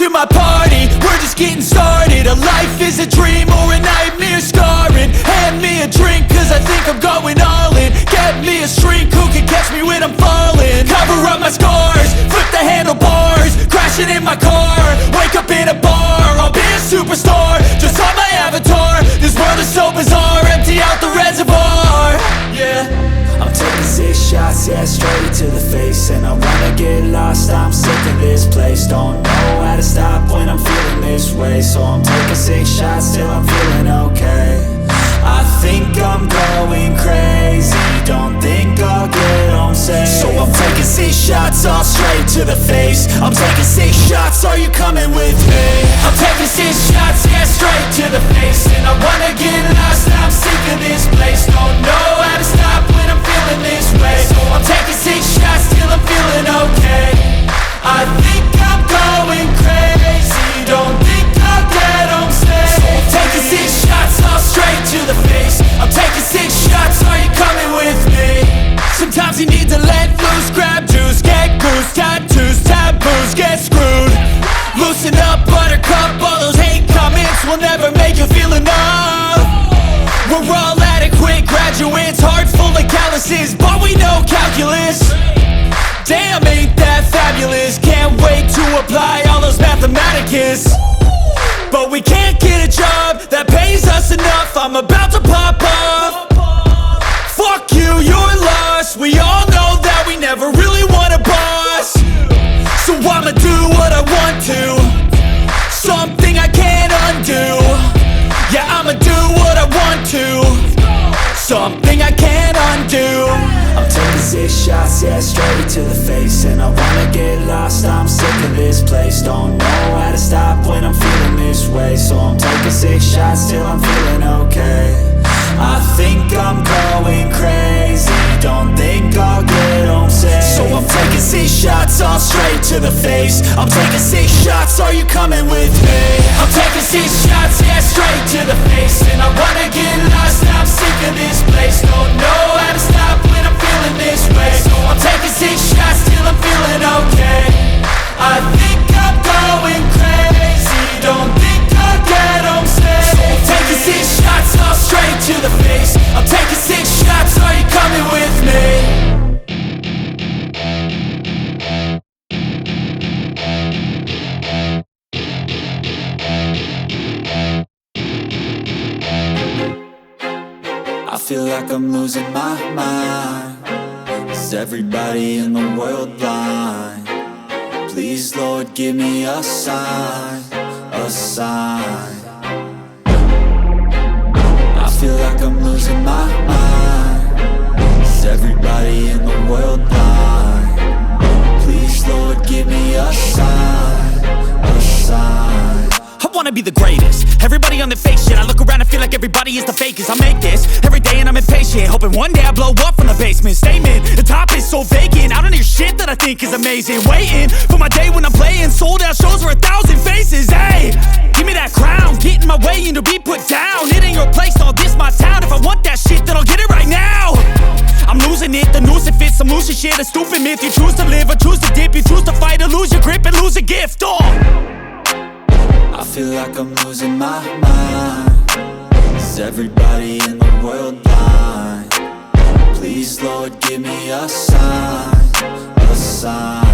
to my party, we're just getting started. A life is a dream or a nightmare scarring. Hand me a drink cause I think I'm going all in. Get me a shrink who can catch me when I'm falling. Cover up my scars, flip the handlebars, crashing in my car, wake up in a bar. I'll be a superstar, just on my avatar. This world is so bizarre, empty out the reservoir. Yeah, I'm taking 6 shots, yeah, straight to the face. And I wanna get lost, I'm sick of this place. Don't know how to stop when I'm feeling this way. So I'm taking 6 shots till I'm feeling okay. I think I'm going crazy, don't think I'll get home safe. So I'm taking 6 shots, all straight to the face. I'm taking 6 shots, are you coming with me? I'm taking 6 shots, yeah, straight to the face. And I wanna get lost, I'm sick of this place. Don't know how to stop when I'm feeling this way. So I'm taking 6 shots till I'm feeling okay. I think I'm going crazy, don't think I'll get home safe. So I'm taking 6 shots, all straight to the face. I'm taking 6 shots, are you coming with me? Sometimes you need to let loose, grab juice, get goose, tattoos, taboos, get screwed. Loosen up, buttercup, all those hate comments will never make you feel enough. We're all adequate graduates, heart full of calluses, but we know calculus. Damn, ain't that fabulous? Can't wait to apply all those mathematicus. But we can't get a job that pays us enough. I'm about to pop up. Fuck you, you're lost. We all know that we never really want a boss. So I'ma do what I want to, something I can't undo. Yeah, I'ma do what I want to, something I can't undo. I'm taking 6 shots, yeah, straight to the face. And I wanna get lost, I'm sick of this place. Don't know how to stop when I'm feeling this way. So I'm taking 6 shots till I'm feeling okay. I think I'm going crazy, don't think I'll get home safe. So I'm taking 6 shots, all straight to the face. I'm taking 6 shots, are you coming with me? I'm taking 6 shots, yeah, straight to the face. And I wanna get lost, I'm sick of this place. Don't know how to stop when I'm feeling this way. So I'm taking 6 shots till I'm feeling okay. I think I'm going crazy, don't think I'll get home safe. So I'm taking 6 shots, all straight to the face. I'm taking 6 shots, are you coming with me? I feel like I'm losing my mind. Is everybody in the world blind? Please, Lord, give me a sign, a sign. I feel like I'm losing my mind. Is everybody in the world blind? Please, Lord, give me a sign, a sign. I wanna be the greatest. Everybody on the fake shit. I look around and feel like everybody is the fakest. I make this every day and I'm impatient, hoping one day I blow up from the basement. Statement, the top is so vacant. I don't hear shit that I think is amazing. Waiting for my day when I'm playing sold out shows for 1,000 faces. Hey, give me that crown, get in my way and to be put down. It ain't your place, all this my town. If I want that shit, then I'll get it right now. I'm losing it, the noose it fits. I'm losing shit, a stupid myth. You choose to live or choose to dip. You choose to fight or lose your grip and lose a gift. I feel like I'm losing my mind. Is everybody in the world blind? Please, Lord, give me a sign, a sign.